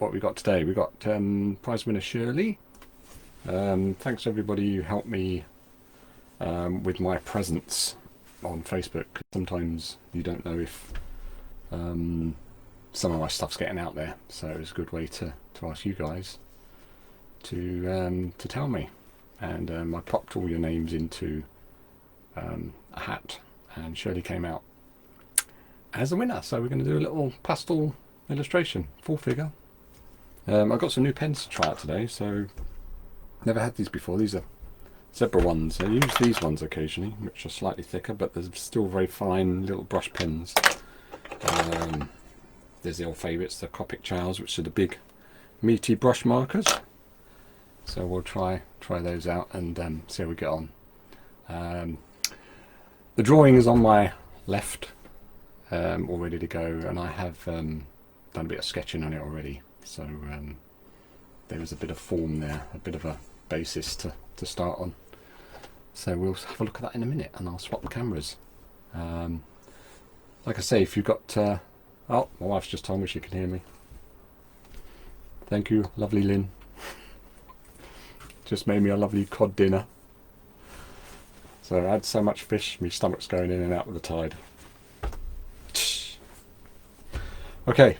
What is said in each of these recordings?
what we got today. We got prize winner Shirley. Thanks to everybody who helped me with my presents on Facebook. Sometimes you don't know if some of my stuff's getting out there, so it was a good way to ask you guys to tell me. And I popped all your names into a hat, and Shirley came out as a winner. So we're going to do a little pastel illustration, full figure. I've got some new pens to try out today, so never had these before. These are zebra ones. I use these ones occasionally, which are slightly thicker, but they're still very fine little brush pens. There's the old favourites, the Caricature, which are the big meaty brush markers. So we'll try those out and see how we get on. The drawing is on my left, all ready to go, and I have done a bit of sketching on it already. So there was a bit of form there, a bit of a basis to start on. So we'll have a look at that in a minute, and I'll swap the cameras. Like I say, if you've got... oh, my wife's just told me she can hear me. Thank you, lovely Lynn. Just made me a lovely cod dinner. So I had so much fish, my stomach's going in and out with the tide. Okay,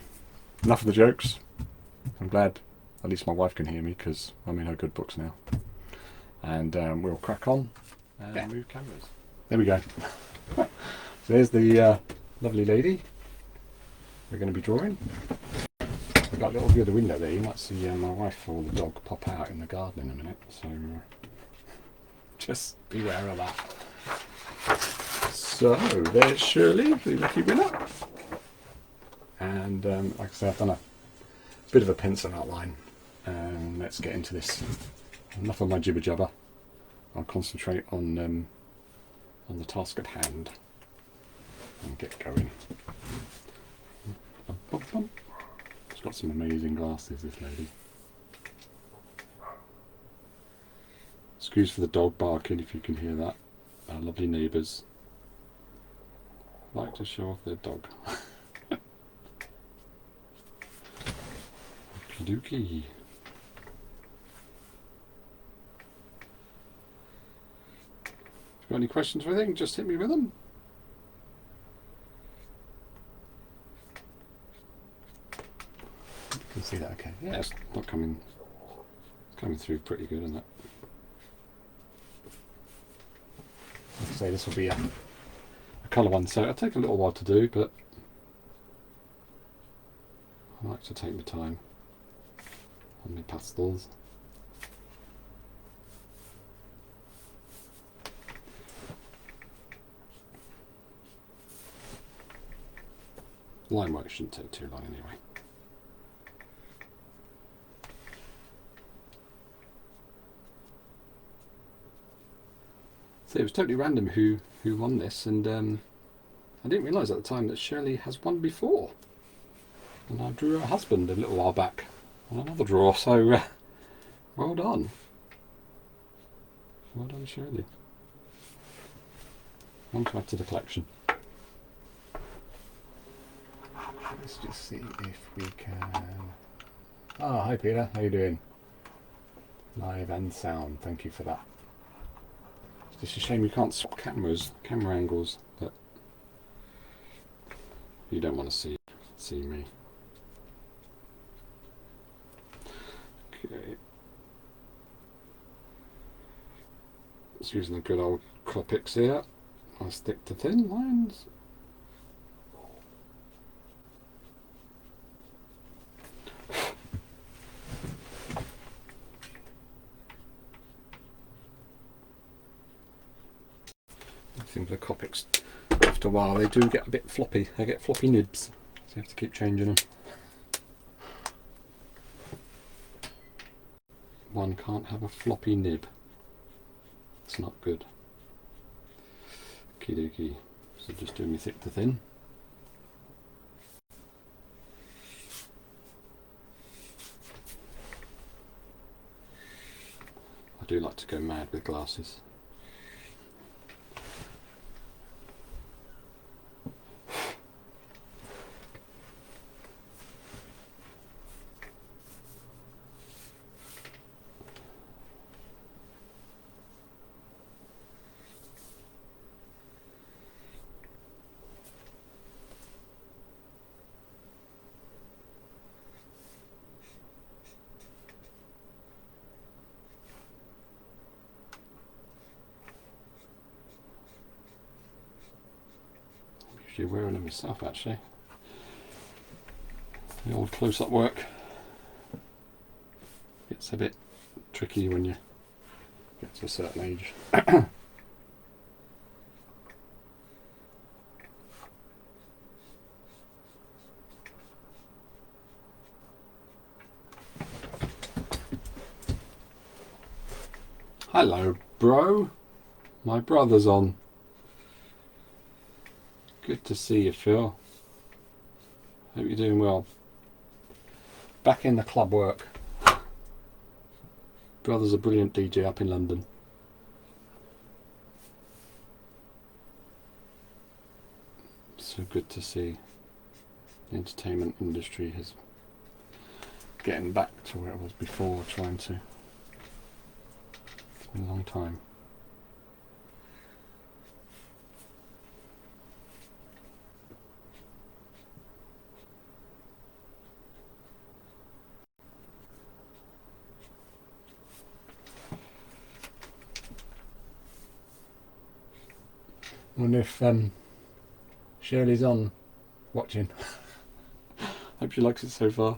enough of the jokes. I'm glad at least my wife can hear me, because I'm in her good books now. And we'll crack on and move cameras. There we go. So there's the lovely lady we're going to be drawing. We've got a little view of the window there. You might see my wife or the dog pop out in the garden in a minute. So just beware of that. So there's Shirley, the lucky winner. And like I say, I've done a bit of a pencil outline. And let's get into this. Enough of my jibber jabber. I'll concentrate on the task at hand and get going. She's got some amazing glasses, this lady. Excuse for the dog barking if you can hear that. Our lovely neighbours like to show off their dog. Okie dokie. Got any questions or anything? Just hit me with them. You can see that okay. Yeah, it's not coming. It's coming through pretty good, isn't it? Like I say, this will be a colour one, so it'll take a little while to do, but I like to take my time on my pastels. Line work shouldn't take too long anyway. So it was totally random who won this, and I didn't realise at the time that Shirley has won before. And I drew her husband a little while back on another draw, so well done. Well done, Shirley. One to add to the collection. Let's just see if we can... Oh, hi Peter, how you doing? Live and sound, thank you for that. It's just a shame you can't swap camera angles, but you don't want to see me. Okay. Just using the good old Copics here. I'll stick to thin lines. I think the Copics, after a while, they do get a bit floppy. They get floppy nibs, so you have to keep changing them. One can't have a floppy nib. It's not good. Okie dokie. So just doing me thick to thin. I do like to go mad with glasses. Actually wearing them myself actually. The old close-up work. It's a bit tricky when you get to a certain age. Hello, bro. My brother's on. Good to see you, Phil. Hope you're doing well. Back in the club work. Brother's a brilliant DJ up in London. So good to see the entertainment industry is getting back to where it was before, trying to. It's been a long time. I wonder if Shirley's on watching. Hope she likes it so far.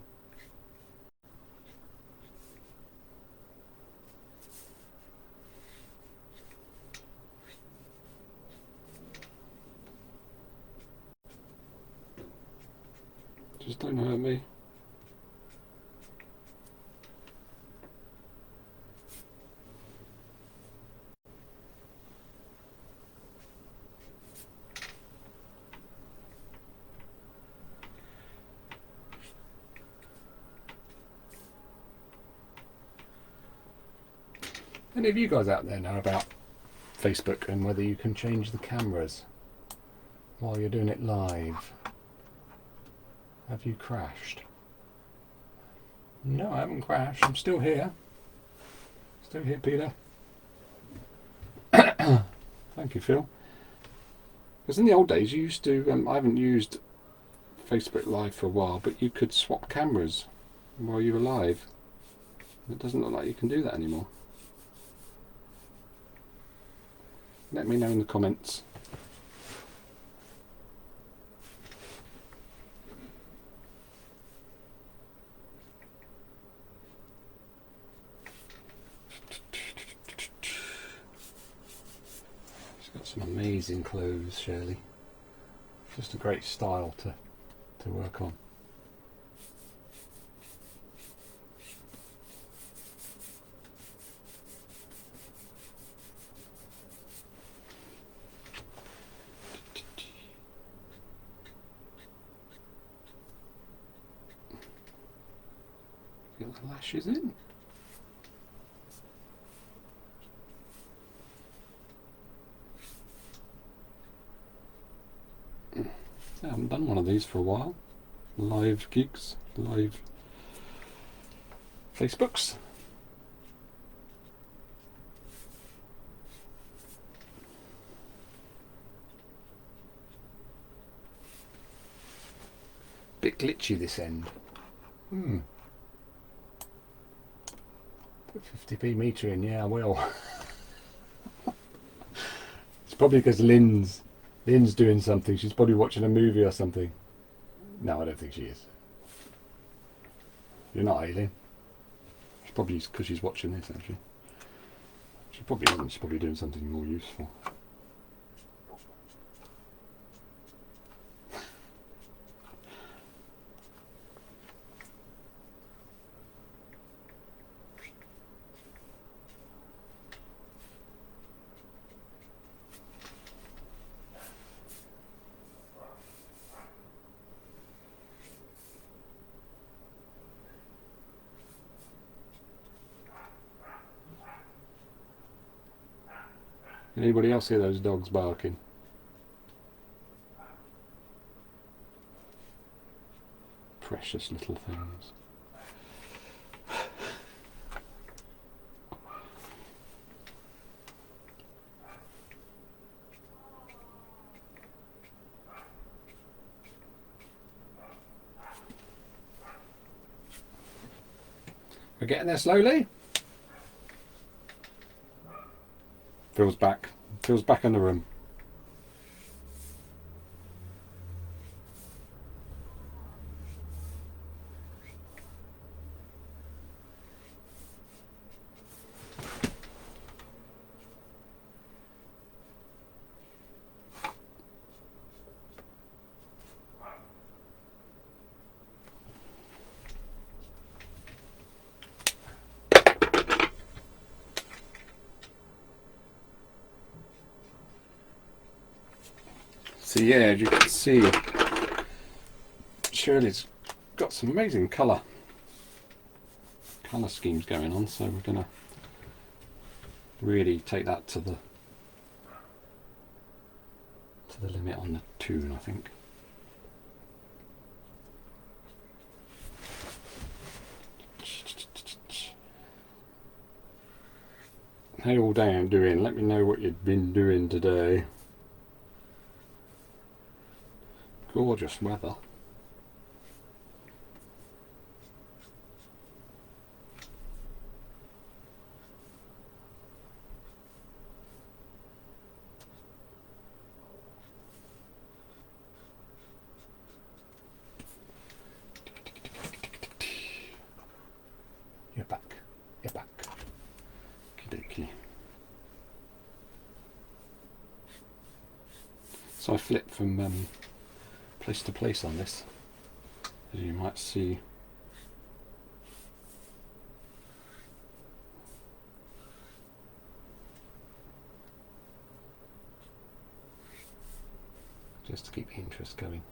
Just don't hurt me. Any of you guys out there know about Facebook and whether you can change the cameras while you're doing it live? Have you crashed? No, I haven't crashed. I'm still here. Still here, Peter. Thank you, Phil. Because in the old days you used to, I haven't used Facebook Live for a while, but you could swap cameras while you were live. It doesn't look like you can do that anymore. Let me know in the comments. She's got some amazing clothes, Shirley. Just a great style to work on. Get the lashes in. I haven't done one of these for a while. Live gigs, live Facebooks. Bit glitchy this end. Put 50p meter in, yeah I will. It's probably because Lynn's doing something. She's probably watching a movie or something. No, I don't think she is. You're not, Aileen. It's probably because she's watching this, actually. She probably isn't. She's probably doing something more useful. Anybody else hear those dogs barking? Precious little things. We're getting there slowly. Phil's back. Phil's back in the room. So yeah, as you can see, Shirley's got some amazing colour schemes going on, so we're going to really take that to the limit on the tune, I think. Hey all day I'm doing, let me know what you've been doing today. Gorgeous weather. You're back. You're back. Okey-dokey. So I flip from place to place on this, as you might see. Just to keep the interest going.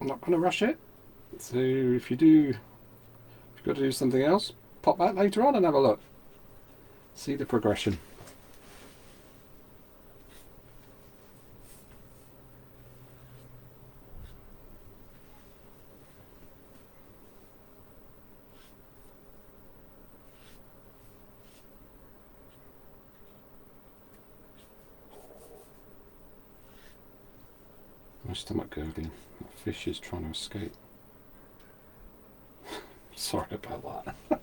I'm not going to rush it, so if you've got to do something else, pop back later on and have a look. See the progression. My stomach gurgling. That fish is trying to escape. Sorry about that.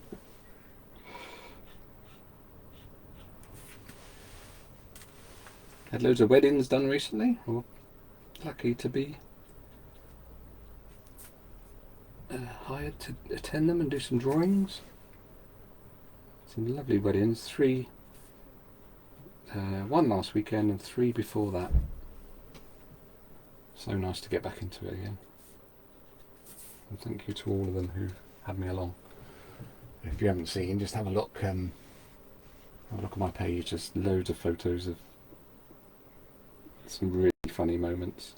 Had loads of weddings done recently. Or lucky to be hired to attend them and do some drawings. Some lovely weddings. 3, one last weekend and 3 before that. So nice to get back into it again. And thank you to all of them who had me along. If you haven't seen, just have a look. Have a look at my page. There's loads of photos of some really funny moments.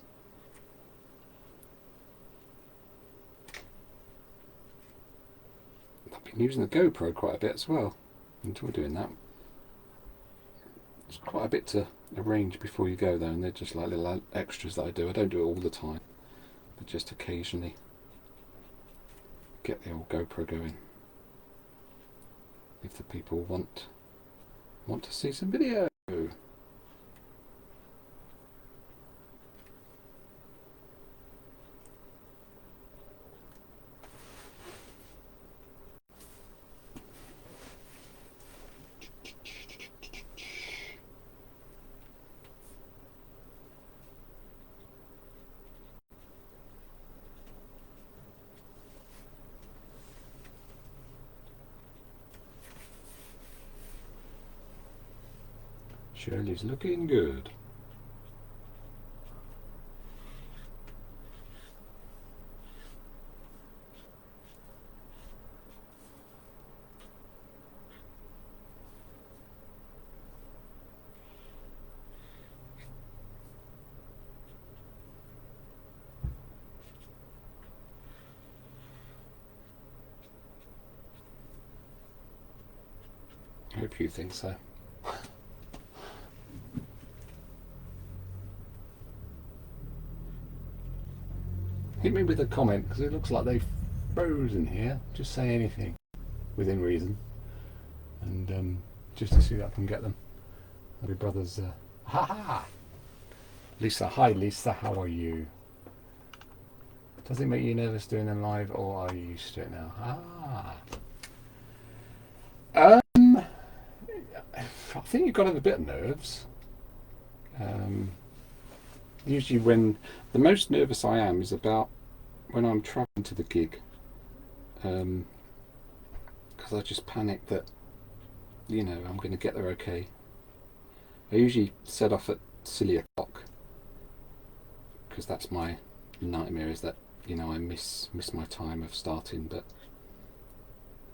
I've been using the GoPro quite a bit as well. Enjoy doing that. It's quite a bit to arrange before you go though, and they're just like little extras that I do. I don't do it all the time, but just occasionally get the old GoPro going if the people want to see some video. Shirley's looking good. I hope you think so. Hit me with a comment, because it looks like they've frozen here. Just say anything within reason, and just to see that I can get them. My brother's ha! Lisa, hi Lisa, how are you? Does it make you nervous doing them live, or are you used to it now? I think you've got to have a bit of nerves. Usually when the most nervous I am is about when I'm travelling to the gig, because I just panic that, you know, I'm going to get there okay. I usually set off at silly o'clock, because that's my nightmare, is that you know, I miss my time of starting, but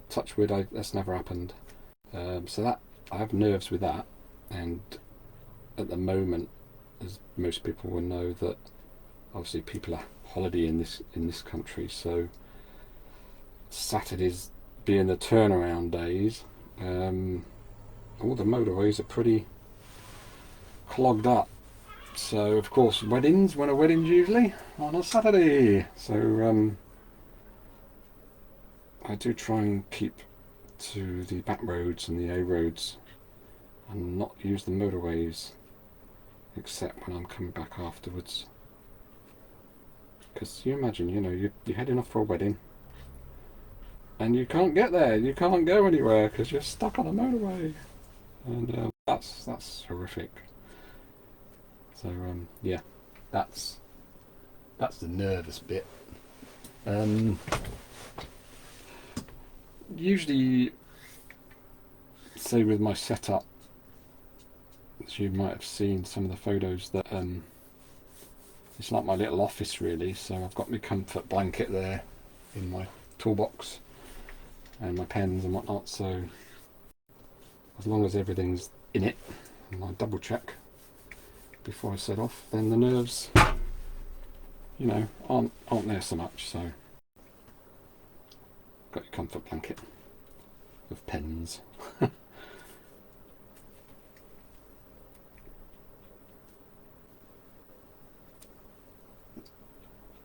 touch wood, that's never happened. So that I have nerves with that, and at the moment, as most people will know, that obviously people are holiday in this country, so Saturdays being the turnaround days, all the motorways are pretty clogged up. So of course weddings, when a wedding's usually on a Saturday, so I do try and keep to the back roads and the A roads and not use the motorways except when I'm coming back afterwards, because you imagine, you know, you're heading off for a wedding and you can't get there, you can't go anywhere because you're stuck on a motorway, and that's horrific. So yeah, that's the nervous bit. Usually, say with my setup, as you might have seen some of the photos, that it's like my little office really. So I've got my comfort blanket there in my toolbox and my pens and whatnot. So as long as everything's in it, and I double check before I set off, then the nerves, you know, aren't there so much. So got your comfort blanket of pens.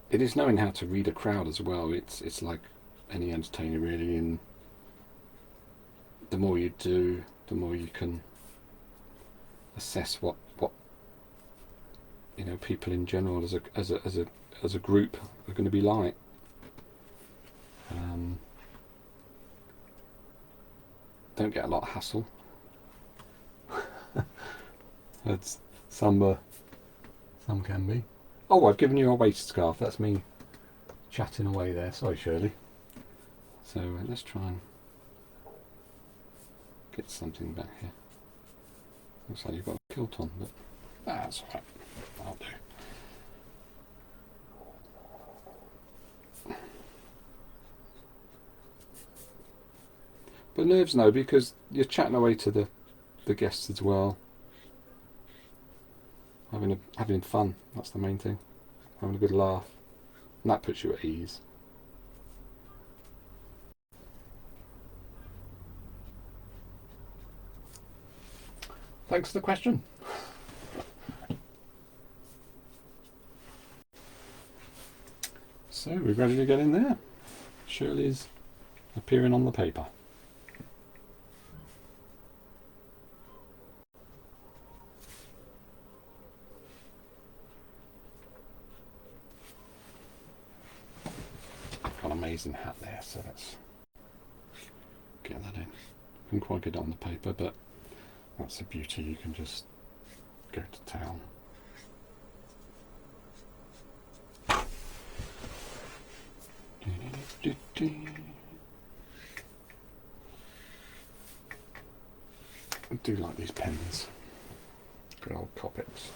It is knowing how to read a crowd as well. It's like any entertainer really, and the more you do, the more you can assess what you know, people in general as a group are going to be like. Don't get a lot of hassle. It's some can be. Oh, I've given you a waist scarf. That's me chatting away there. Sorry, Shirley. So let's try and get something back here. Looks like you've got a kilt on, but that's all right. I'll do. But nerves no, because you're chatting away to the guests as well. Having fun, that's the main thing. Having a good laugh. And that puts you at ease. Thanks for the question. So we're ready to get in there. Shirley's appearing on the paper. Got an amazing hat there, so let's get that in. Couldn't quite get it on the paper, but that's the beauty. You can just go to town. I do like these pens. Good old Copics.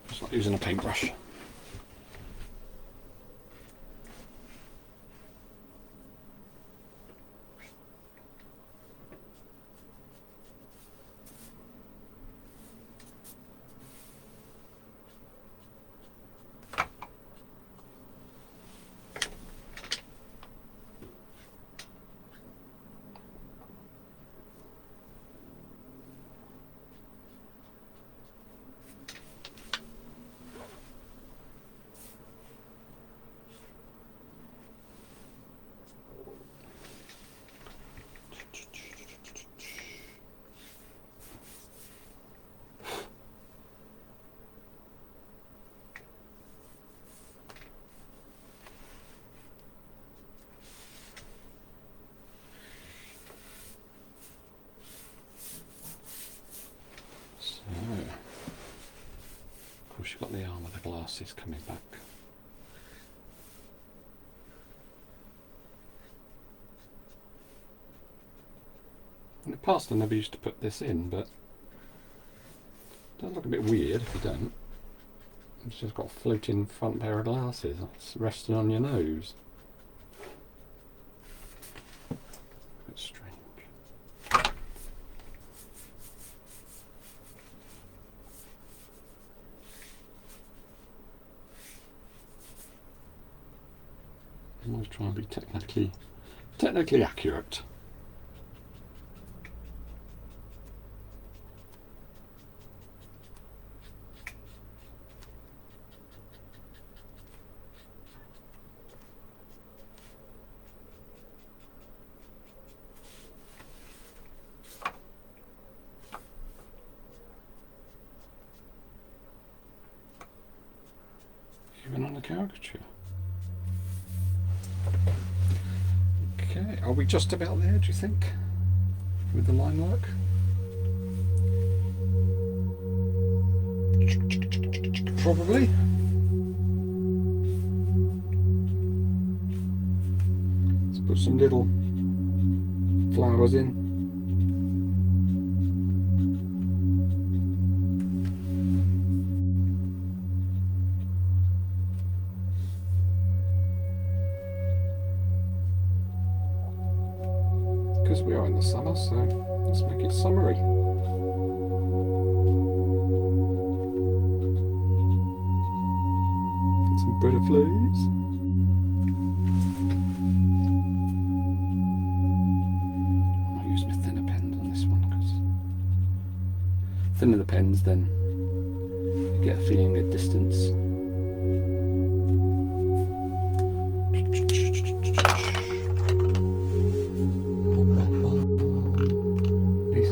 Just like using a paintbrush. glasses coming back. In the past I never used to put this in, but it does look a bit weird if you don't. It's just got a floating front pair of glasses. It's resting on your nose. A bit strange. I'm always trying to be technically accurate. Even on the caricature. Okay, are we just about there, do you think, with the line work? Probably. Let's put some little flowers in. Because we are in the summer, so let's make it summery. Some butterflies. I'll use my thinner pens on this one, because thinner the pens, then you get a feeling of distance.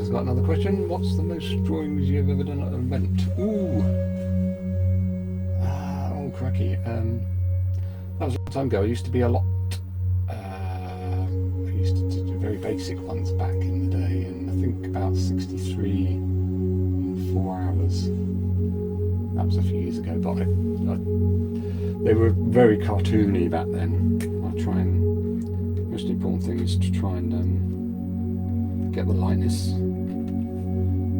Got another question. What's the most drawings you've ever done at an event? Ooh. Oh, cracky. That was a long time ago. I used to be a lot. I used to do very basic ones back in the day, and I think about 63 in 4 hours. That was a few years ago, but they were very cartoony back then. I try and. Most important thing is to try and get the lightness.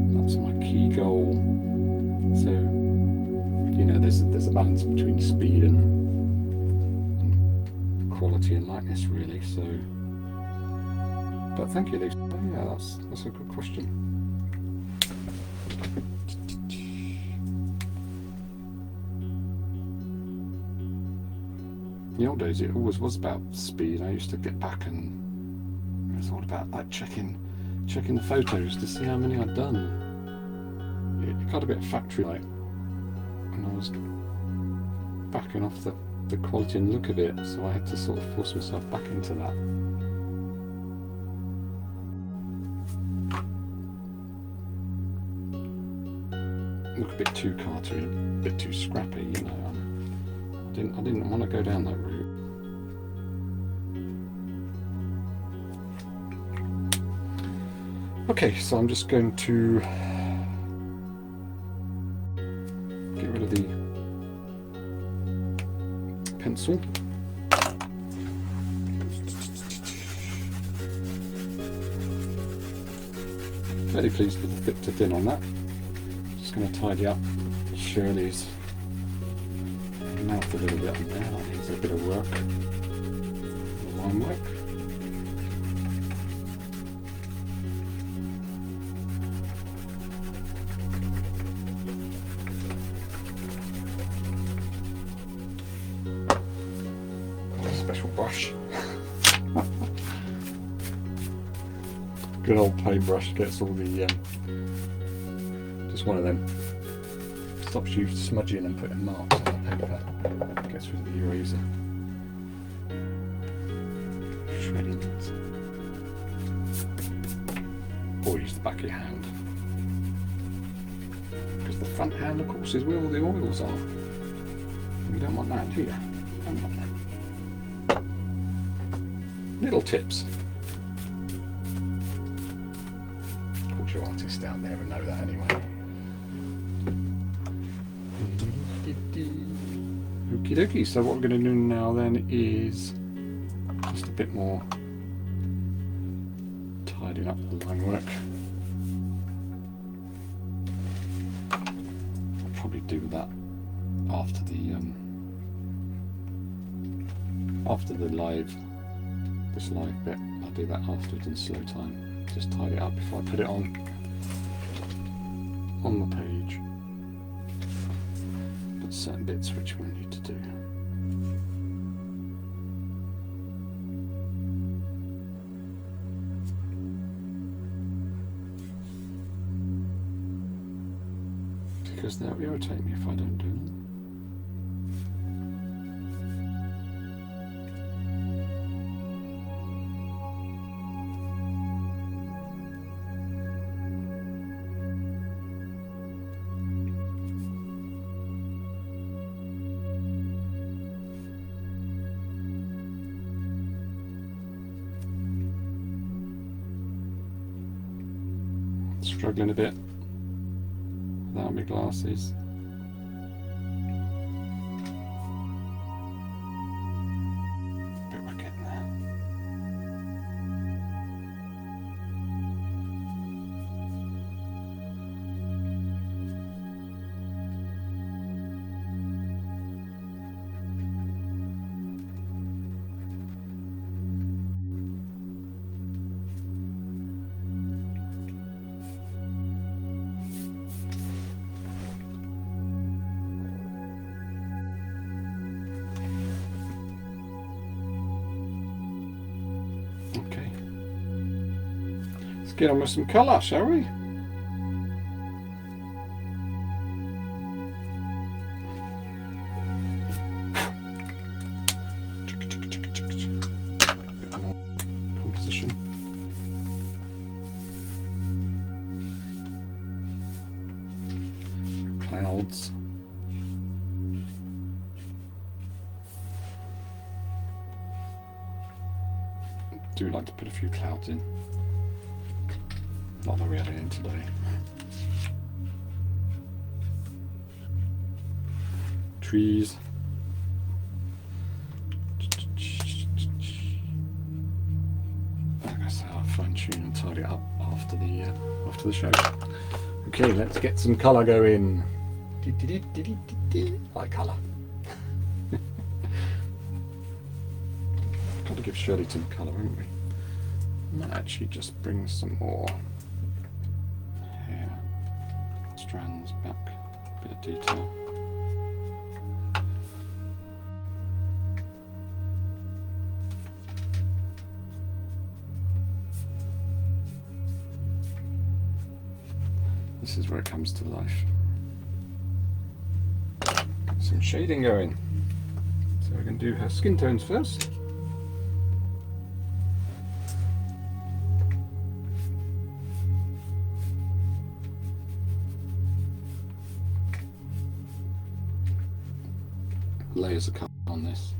That's my key goal. So, you know, there's a balance between speed and quality and lightness, really. So, but thank you, Lisa. Yeah, that's a good question. In the old days, it always was about speed. I used to get back and it was all about like checking the photos to see how many I'd done. It got a bit factory-like, and I was backing off the quality and look of it, so I had to sort of force myself back into that. Look a bit too cartoony, a bit too scrappy, you know. I didn't want to go down that route. Okay, so I'm just going to get rid of the pencil. Fairly pleased with the thick to thin on that. Just going to tidy up Shirley's mouth a little bit on there. That needs a bit of work. Line work. Special brush. Good old paintbrush gets all the just one of them. Stops you smudging and putting marks on the paper. Gets rid of the eraser. Shredding it. Or use the back of your hand. Because the front hand, of course, is where all the oils are. You don't want that, do you? Don't want that. Little tips. Culture artists out there and know that anyway. Okie dokie, so what we're going to do now then is just a bit more tidying up the line work. I'll probably do that after the this live bit. I'll do that afterwards in slow time. Just tidy it up before I put it on the page. But certain bits which we need to do. Because they'll irritate me if I don't do them. Struggling a bit without my glasses. But we're getting there. Get on with some colour, shall we? Bit more composition. Clouds. Do like to put a few clouds in. Not that we had it in today. Trees. Like I said, I'll fine tune and tidy it up after the show. Okay, let's get some colour going. I like colour. Got to give Shirley some colour, haven't we? Might actually just bring some more hair strands back, a bit of detail. This is where it comes to life. Get some shading going. So we're going to do her skin tones first. Layers of colour on this.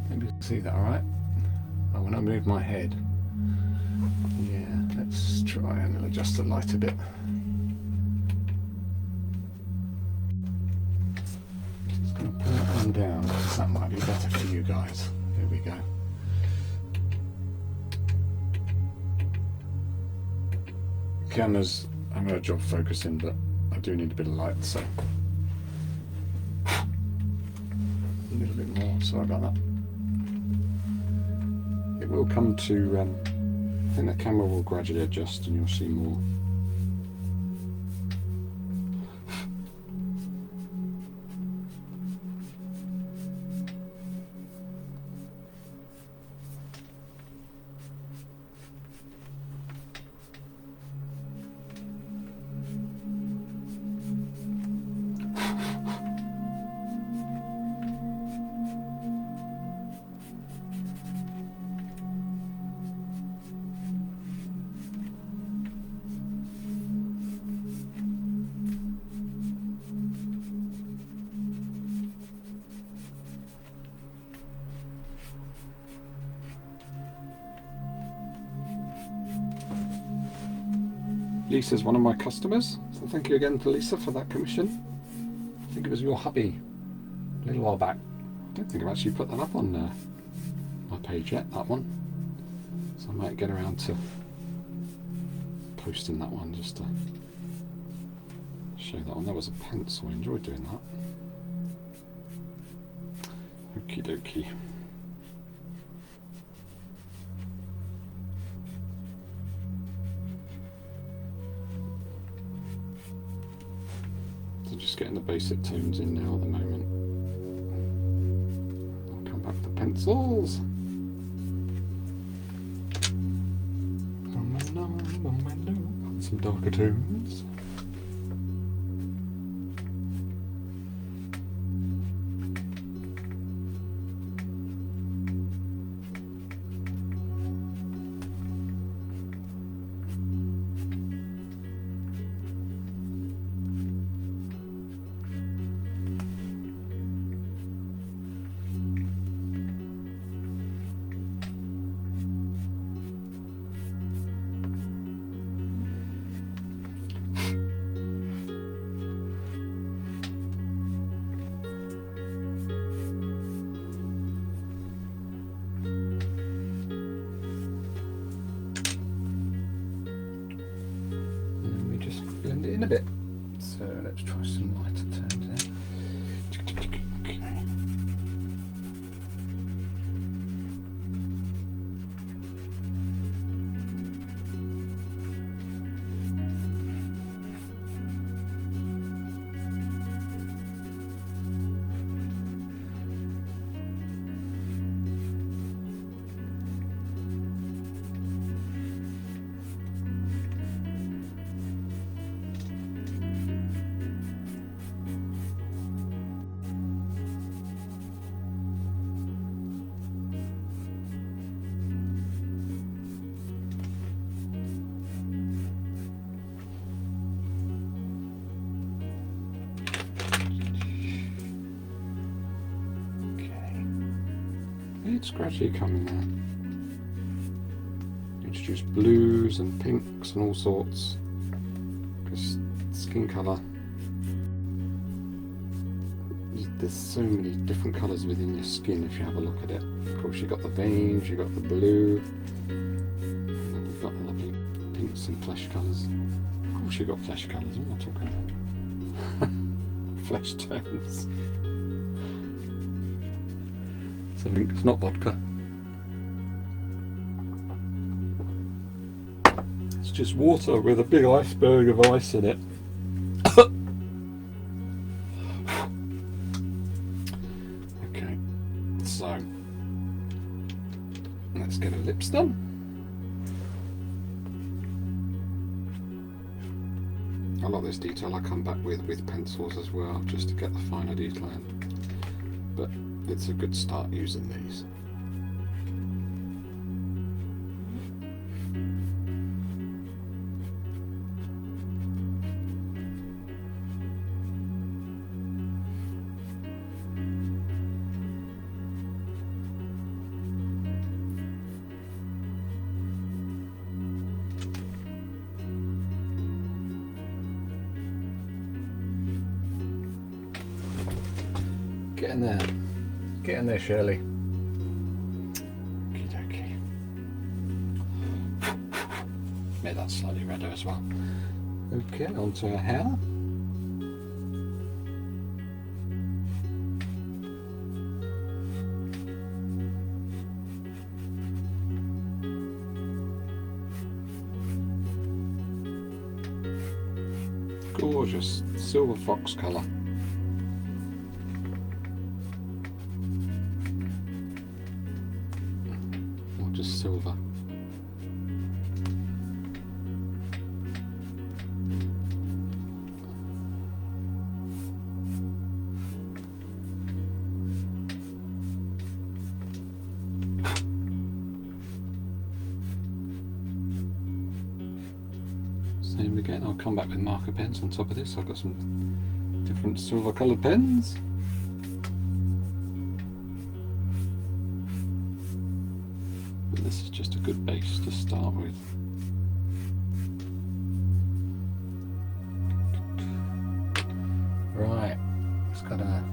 Maybe you can see that all right. Oh, when I move my head. Yeah, let's try and adjust the light a bit. Just going to pull that one down because that might be better for you guys. There we go. Camera's having a job focusing, but I do need a bit of light, so a little bit more. Sorry about that. It will come to. I think the camera will gradually adjust, and you'll see more. Lisa's one of my customers, so thank you again to Lisa for that commission. I think it was your hubby a little while back. I don't think I've actually put that up on my page yet, that one. So I might get around to posting that one just to show that one. That was a pencil, I enjoyed doing that. Okie dokie. So just getting the basic tones in now at the moment. I'll come back to pencils. Some darker tones. In a bit, so let's try some lighter tones there. Okay. It's gradually coming there. Introduce blues and pinks and all sorts, because skin colour, there's so many different colours within your skin if you have a look at it. Of course you've got the veins, you've got the blue, and then you've got the lovely pinks and flesh colours. Of course you've got flesh colours, what am I talking about? Flesh tones. It's not vodka. It's just water with a big iceberg of ice in it. Okay, so let's get our lips done. A lot of this detail I come back with pencils as well, just to get the finer detail in. But it's a good start using these. Get in there. Get in there, Shirley. Okie dokie. Made that slightly redder as well. Okay, onto her hair. Gorgeous silver fox colour. Just silver. Same again, I'll come back with marker pens on top of this. I've got some different silver coloured pens. This is just a good base to start with. got a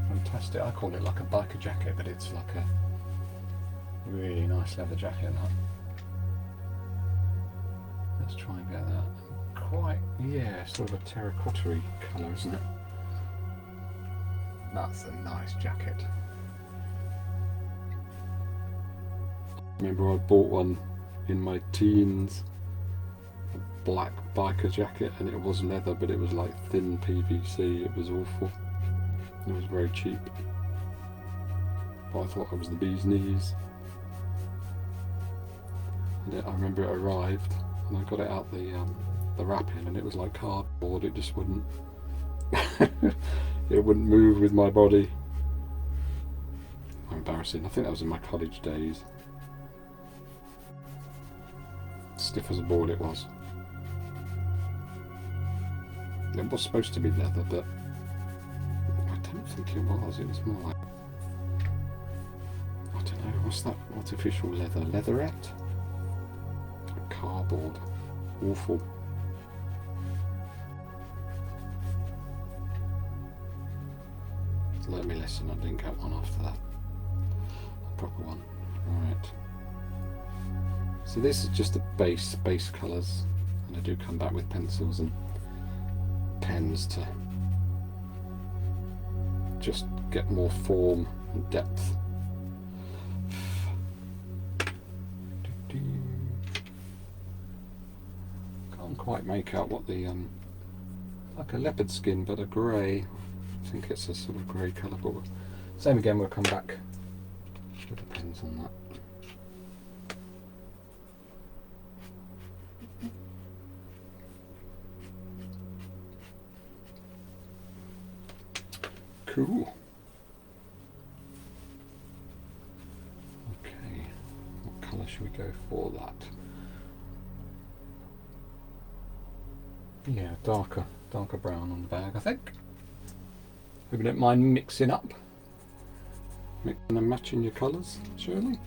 fantastic, I call it like a biker jacket, but it's like a really nice leather jacket. That. Let's try and get that. Quite, yeah, sort of a terracotta-y colour, isn't it? That's a nice jacket. I remember I bought one in my teens, a black biker jacket, and it was leather, but it was like thin PVC. It was awful. It was very cheap. But I thought it was the bee's knees. And I remember it arrived, and I got it out the wrapping, and it was like cardboard. It just wouldn't. It wouldn't move with my body. Embarrassing. I think that was in my college days. Stiff as a board it was. It was supposed to be leather, but I don't think it was. It was more like, I don't know, what's that artificial leather? Leatherette? Cardboard. Awful. Learned me lesson. I didn't get one after that. A proper one. Right. So this is just the base colours, and I do come back with pencils and pens to just get more form and depth. Can't quite make out what the like a leopard skin, but a grey. I think it's a sort of grey colour, but same again. We'll come back with the pens on that. Cool. Okay, what colour should we go for that? Yeah, darker brown on the bag, I think. Hope you don't mind mixing up. Mixing and matching your colours, Shirley.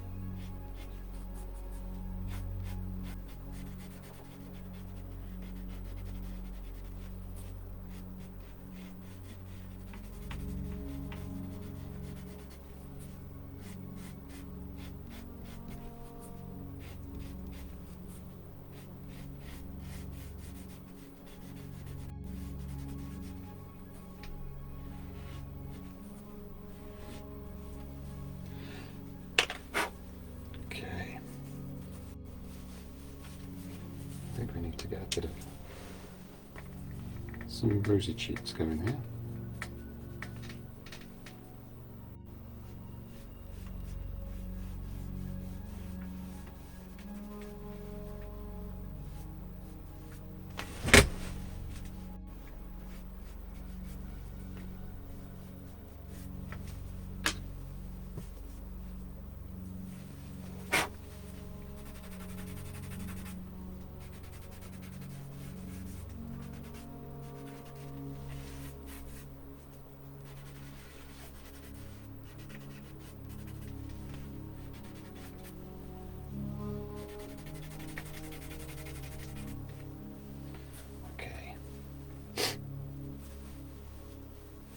I think we need to get a bit of some rosy cheeks going here.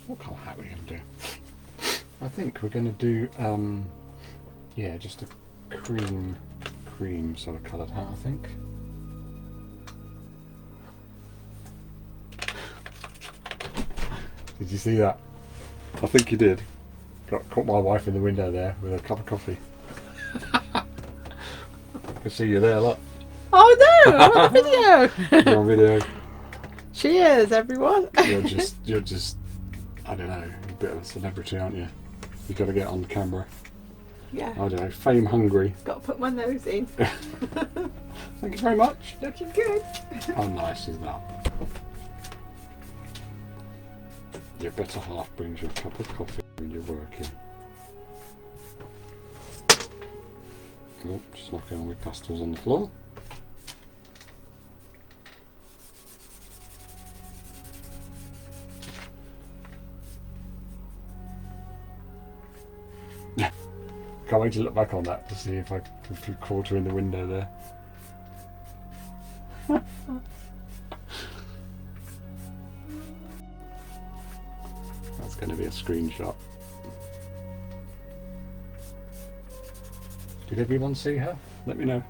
What colour hat are we going to do? I think we're going to do, yeah, just a cream sort of coloured hat, I think. Did you see that? I think you did. Caught my wife in the window there with a cup of coffee. I can see you there, look. Oh no, I'm on video. You're on video. Cheers, everyone. You're just, I don't know, a bit of a celebrity, aren't you? You've got to get on the camera. Yeah. I don't know, fame hungry. Got to put my nose in. Thank you very much. Looking good. How nice is that? Your better half brings you a cup of coffee when you're working. Oh, just knocking on with pastels on the floor. Can't wait to look back on that to see if I can caught her in the window there. That's It's going to be a screenshot. Did everyone see her? Let me know.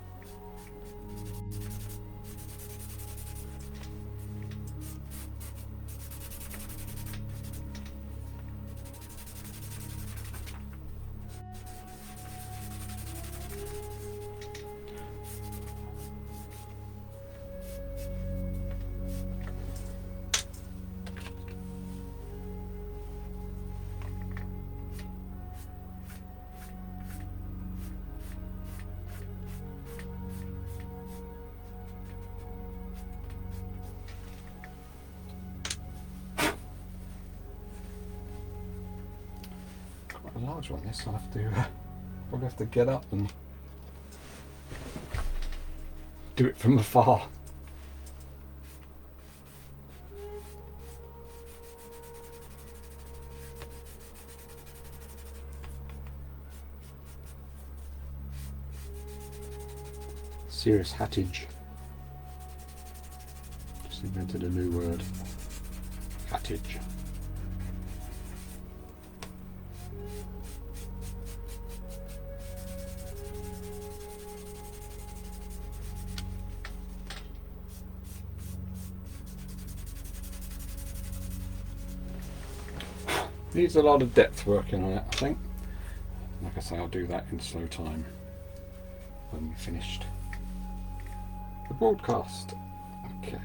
A large one, this. I'll have to probably have to get up and do it from afar. Serious hattage. Just invented a new word. Hattage. Needs a lot of depth working on it, I think. Like I say, I'll do that in slow time when we've finished the broadcast. Okay.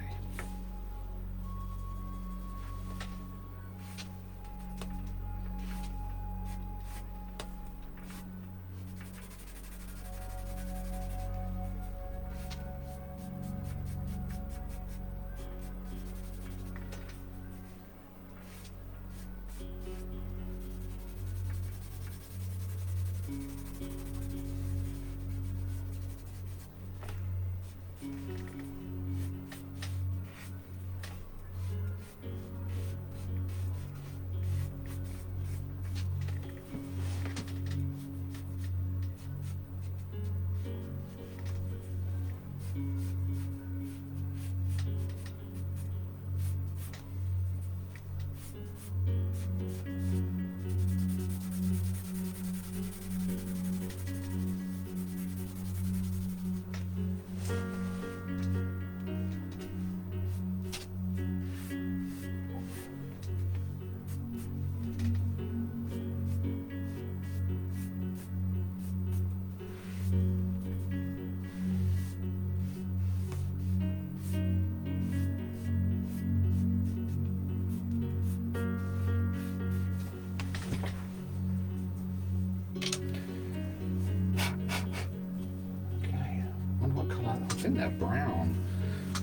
I think they're brown.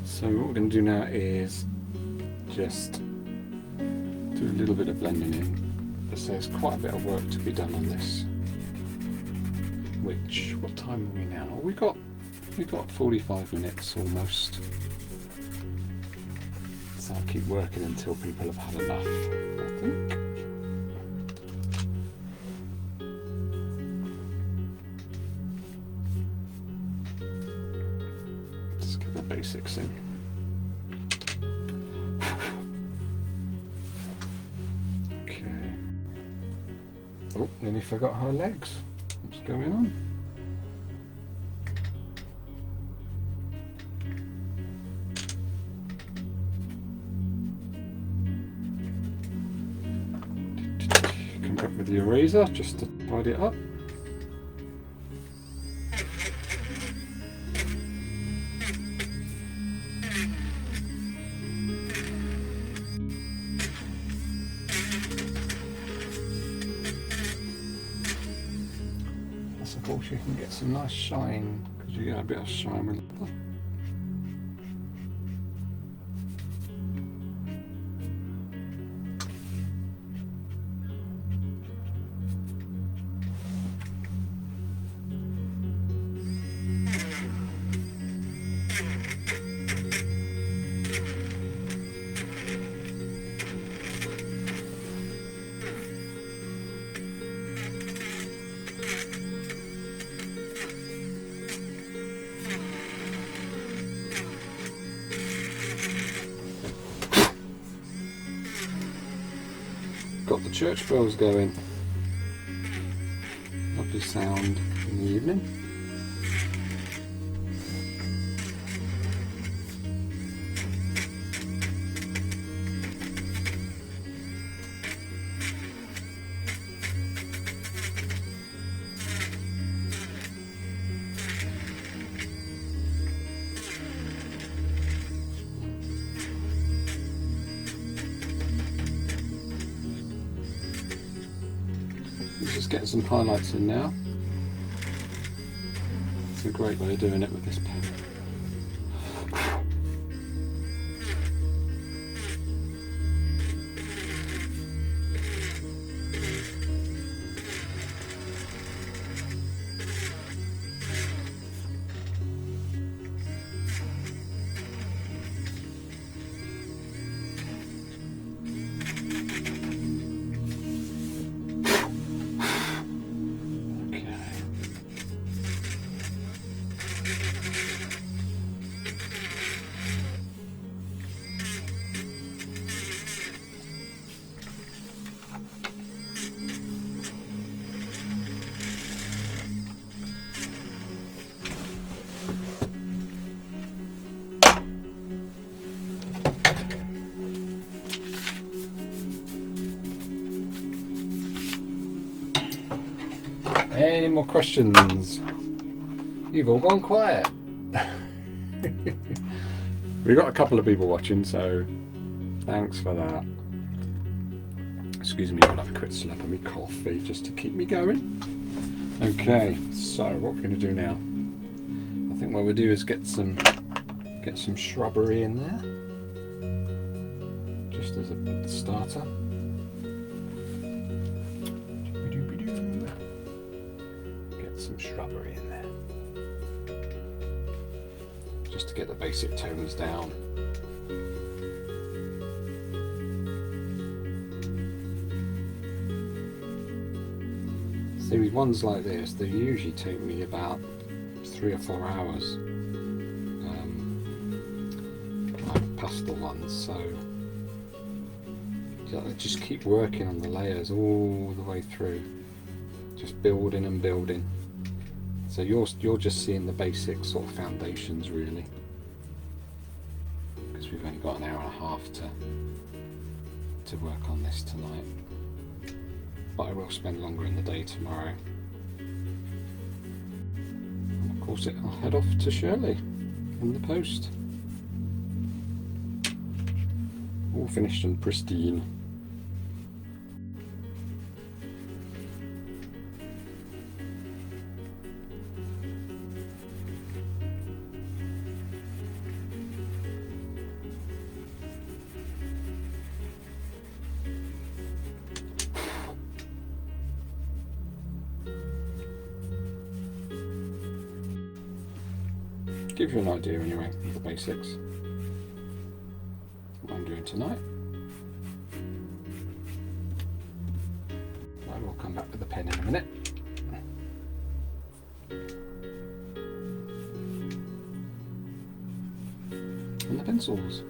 So what we're going to do now is just do a little bit of blending in. So there's quite a bit of work to be done on this. Which, what time are we now? We got 45 minutes almost. So I'll keep working until people have had enough, I think. Basics in. Okay. Oh, nearly forgot her legs. What's going on? Come back with the eraser just to tidy it up. Of course you can get some nice shine, because you get a bit of shine with it. got the church bells going. Lovely sound in the evening. Just getting some highlights in now. It's a great way of doing it with this pen. Any more questions? You've all gone quiet. We've got a couple of people watching, so thanks for that. Excuse me, I'll have a quick slap of my coffee just to keep me going. Okay, so what we're going to do now? I think what we'll do is get some shrubbery in there, just as a starter. Some shrubbery in there, just to get the basic tones down. See, with ones like this, they usually take me about 3 or 4 hours. Like pastel ones, so I just keep working on the layers all the way through, just building and building. So you're just seeing the basic sort of foundations really, because we've only got an hour and a half to work on this tonight. But I will spend longer in the day tomorrow. And of course I'll head off to Shirley in the post. All finished and pristine. Give you an idea anyway of the basics. What I'm doing tonight. I will come back with the pen in a minute. And the pencils.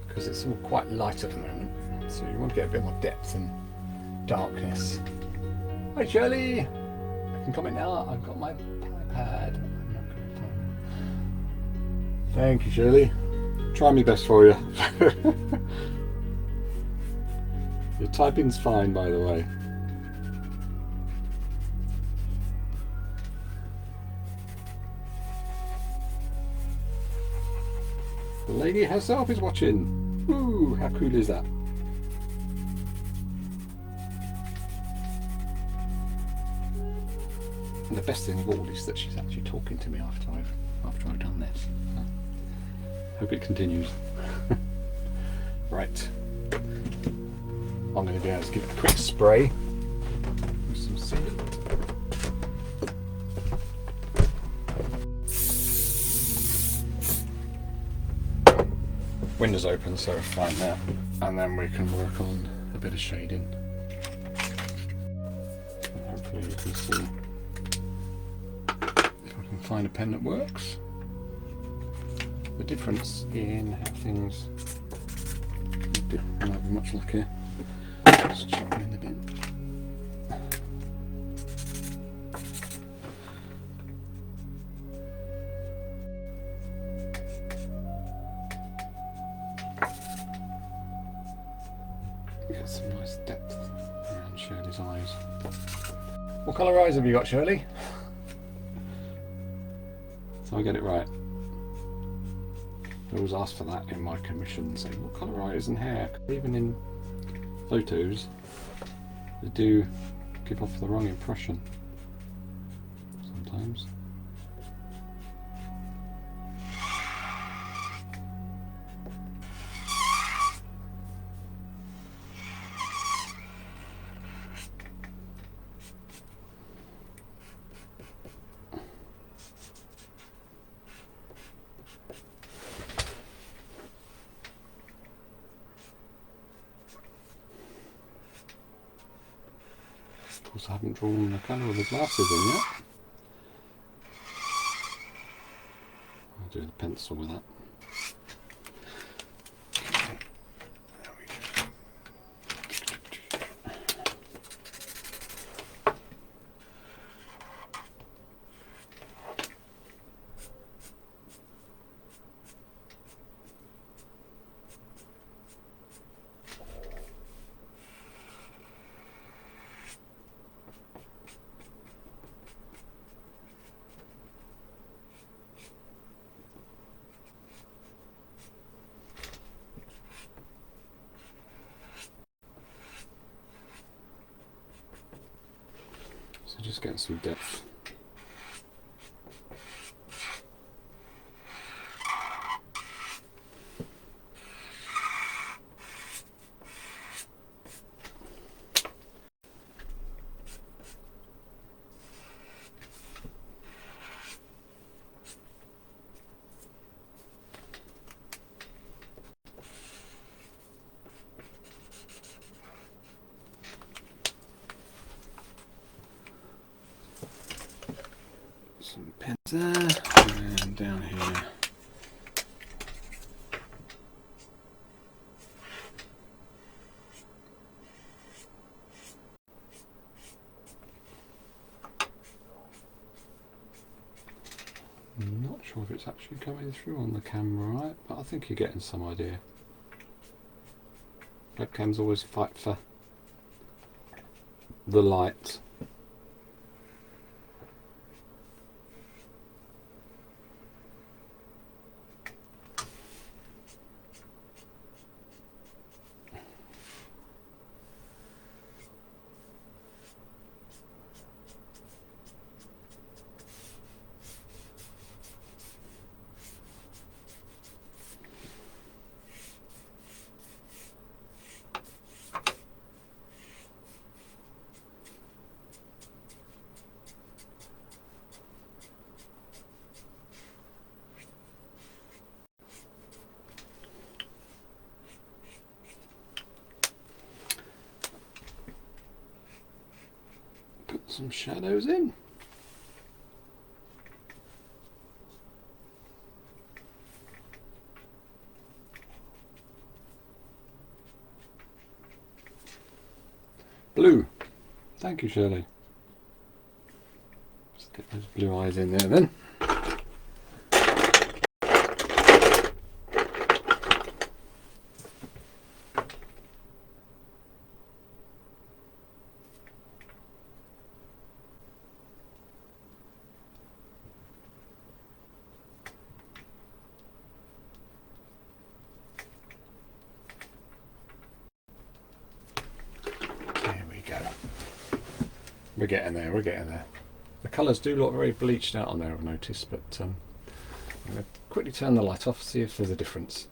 Because it's all quite light at the moment, so you want to get a bit more depth and darkness. Hi Shirley! I can comment now, I've got my iPad. I'm not going to time. Thank you Shirley. Try my best for you. Your typing's fine, by the way. The lady herself is watching. Woo, how cool is that? And the best thing of all is that she's actually talking to me after I've done this. Hope it continues. Right. I'm going to be able to give it a quick spray with some sealant. windows open, so we're fine there. And then we can work on a bit of shading. And hopefully you can see if I can find a pen that works. The difference in how things. I'm not much luck here. Just chuck them in the bin. Get some nice depth around Shirley's eyes. What colour eyes have you got, Shirley? So I get it right. I always ask for that in my commission, saying what colour eyes and hair. Even in photos, they do give off the wrong impression sometimes. Of course, I haven't drawn the colour of the glasses in yet. I'll do the pencil with that. Okay. There we go. So just getting some depth. Some pens there, and down here. I'm not sure if it's actually coming through on the camera right, but I think you're getting some idea. Webcams always fight for the light. Put some shadows in. Blue. Thank you, Shirley. Let's get those blue eyes in there then. We're getting there, we're getting there. The colours do look very bleached out on there, I've noticed, but I'm going to quickly turn the light off, see if there's a difference.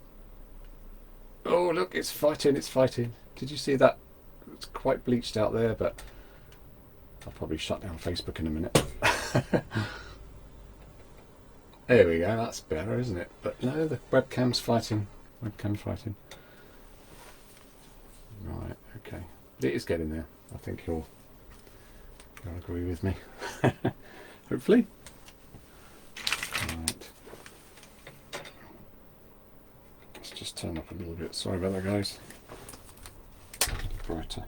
Oh, look, it's fighting, it's fighting. Did you see that? It's quite bleached out there, but I'll probably shut down Facebook in a minute. There we go, that's better, isn't it? But no, the webcam's fighting webcam fighting. Right, okay. It is getting there. I think you'll agree with me. Hopefully. Right. Let's just turn up a little bit. Sorry about that, guys. Brighter.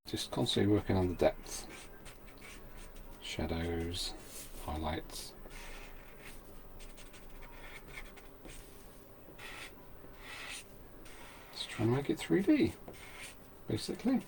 Just constantly working on the depth, shadows, highlights. Just trying to make it 3D, basically.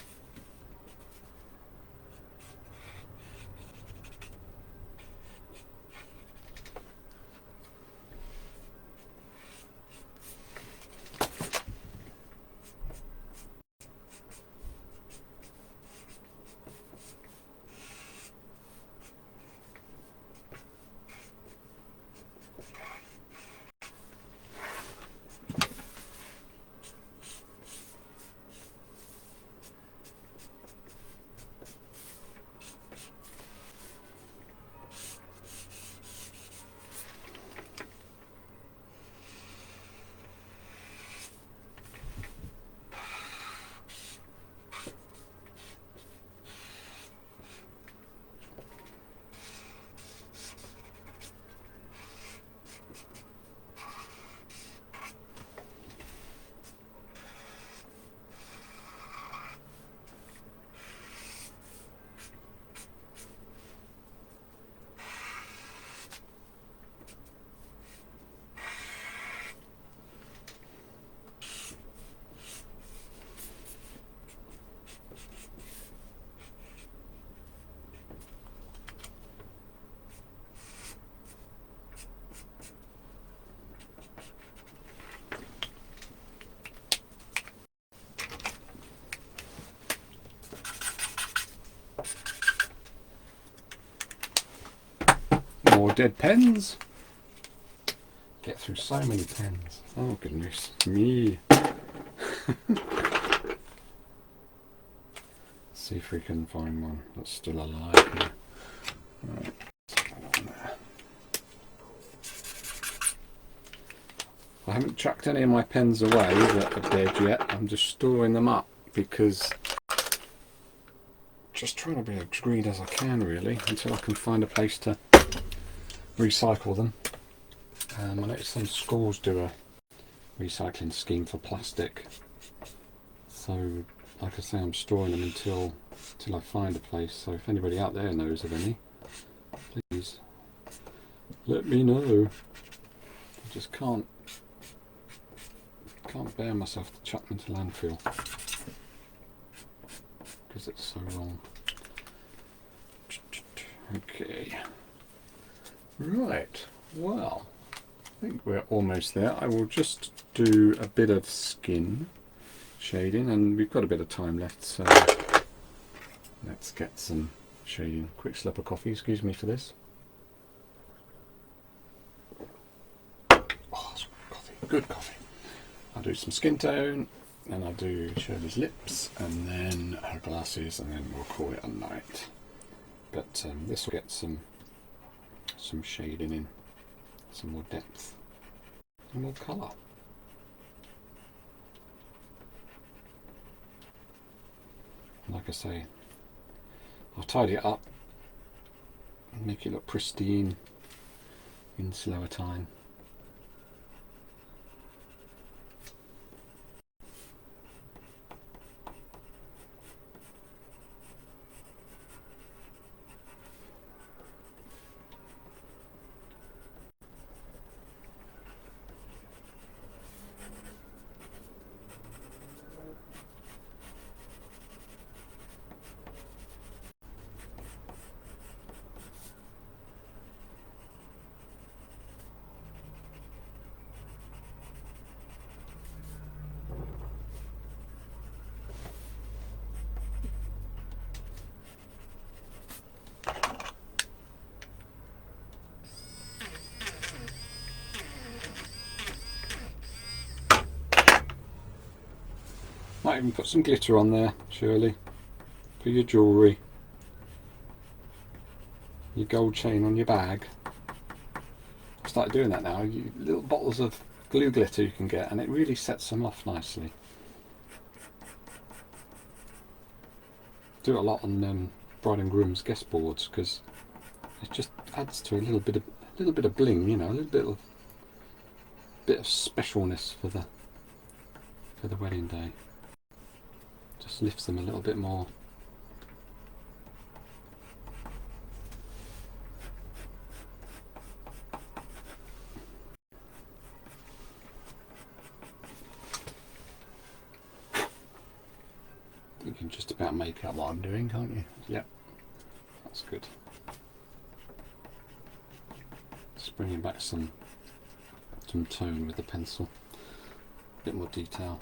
More dead pens. Get through so many pens. Oh goodness me. See if we can find one that's still alive here. Right. I haven't chucked any of my pens away that are dead yet. I'm just storing them up because just trying to be as green as I can really until I can find a place to recycle them. I noticed some schools do a recycling scheme for plastic, so like I say, I'm storing them until till I find a place. So if anybody out there knows of any, please let me know. I just can't bear myself to chuck them into landfill because it's so wrong. Okay, right, well, I think we're almost there. I will just do a bit of skin shading, and we've got a bit of time left, so let's get some shading. Quick slip of coffee, excuse me for this. Oh, coffee, good coffee. I'll do some skin tone, and I'll do Shirley's lips, and then her glasses, and then we'll call it a night. But this will get some shading in, some more depth, and more colour. Like I say, I'll tidy it up and make it look pristine in slower time. Might even put some glitter on there, Shirley, for your jewellery, your gold chain on your bag. I've started doing that now. Little bottles of glue glitter you can get, and it really sets them off nicely. Do it a lot on bride and groom's guest boards because it just adds to a little bit of bling, you know, a little bit of specialness for the wedding day. Just lifts them a little bit more. You can just about make out what I'm doing, can't you? Yep, that's good. Just bringing back some tone with the pencil, a bit more detail.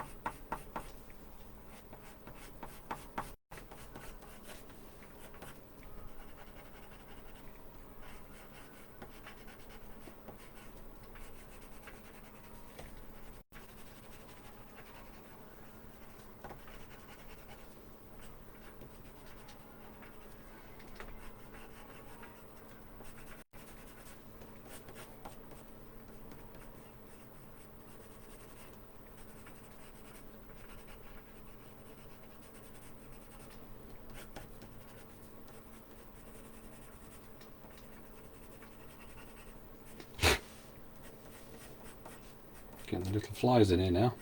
Getting the little flies in here now.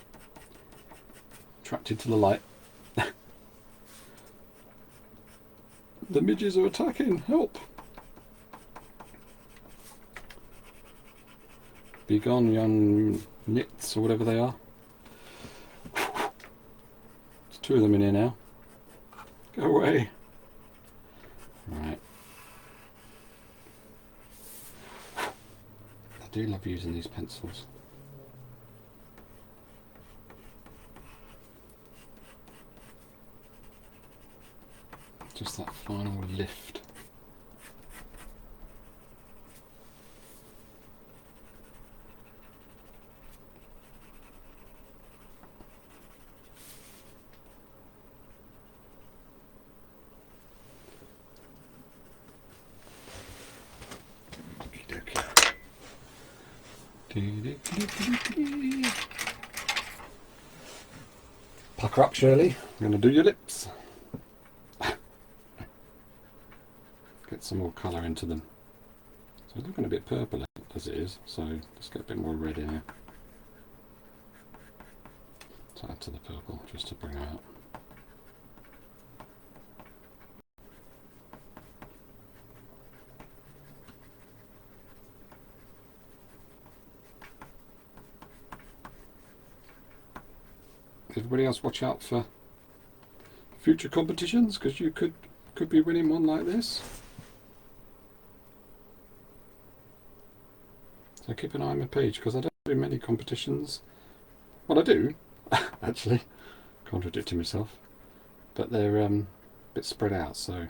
Attracted to the light. The midges are attacking, help! Be gone, young nits, or whatever they are. There's two of them in here now. Go away. Right. I do love using these pencils. Just that final lift. Pucker up, Shirley. I'm going to do your lips. Get some more colour into them. So it's looking a bit purple as it is, so let's get a bit more red in here. To add to the purple, just to bring it out. everybody else watch out for future competitions, because you could be winning one like this. So keep an eye on my page, because I don't do many competitions. Well, I do, actually, contradicting myself, but they're a bit spread out, so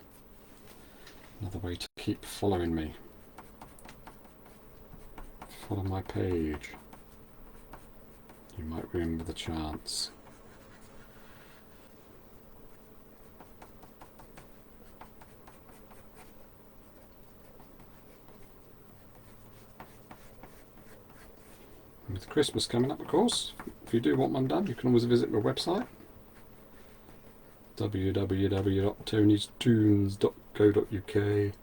another way to keep following me. Follow my page. You might remember the chance. With Christmas coming up, of course, if you do want one done, you can always visit my website, www.tonystoons.co.uk,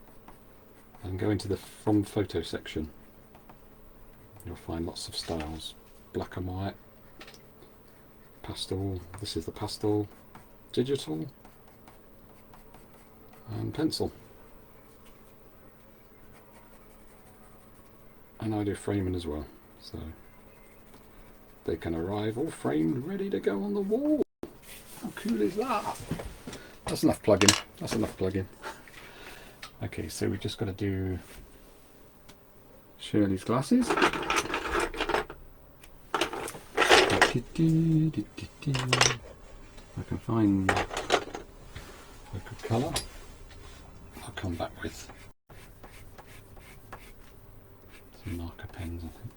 and go into the From Photo section. You'll find lots of styles, black and white, pastel, this is the pastel, digital, and pencil. And I do framing as well, so they can arrive all framed, ready to go on the wall. How cool is that? That's enough plugging. That's enough plugging. Okay, so we just got to do Shirley's glasses. I can find a good colour. I'll come back with some marker pens, I think.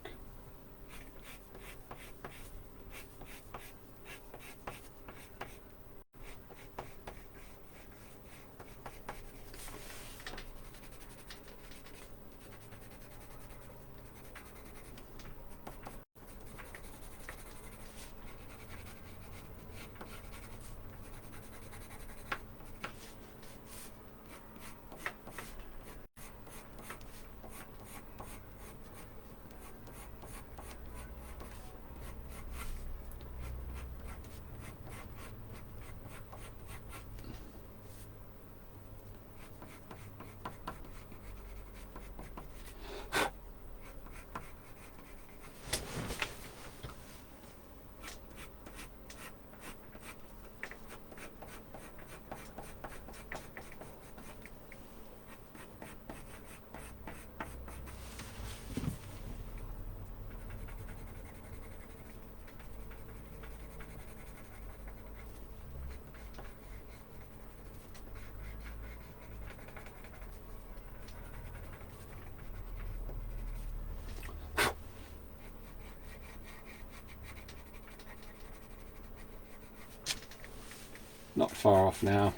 Not far off now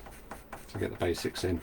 to get the basics in.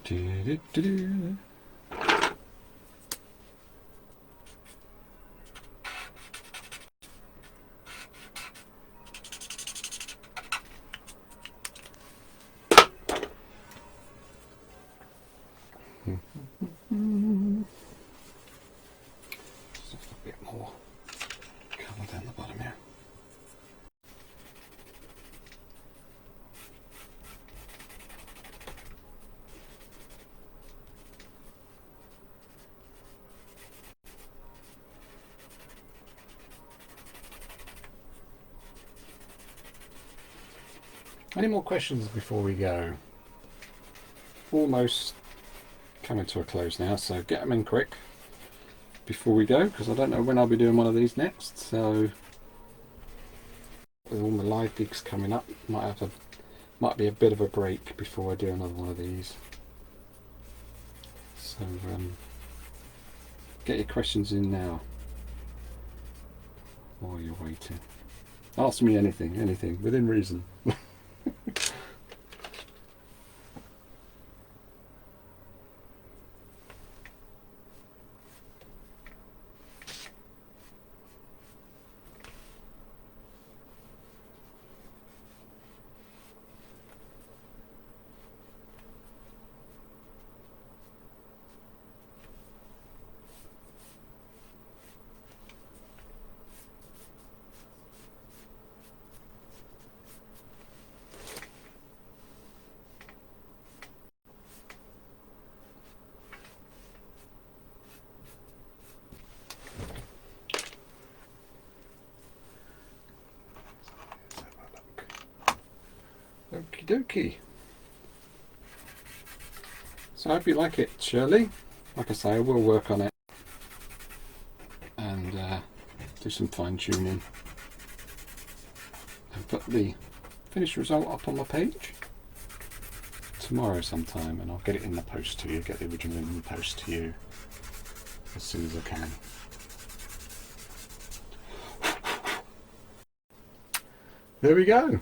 Do-do-do-do. Just a bit more colour down the bottom here. Any more questions before we go? Almost coming to a close now, so get them in quick before we go, because I don't know when I'll be doing one of these next. So with all my live gigs coming up, might be a bit of a break before I do another one of these. So get your questions in now while you're waiting. Ask me anything within reason. dokie. So I hope you like it, Shirley. Like I say, I will work on it and do some fine tuning and put the finished result up on my page tomorrow sometime, and I'll get it in the post to you, get the original in the post to you as soon as I can. There we go.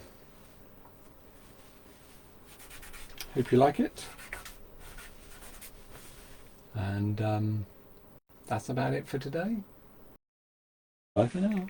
Hope you like it. And that's about it for today. Bye for now.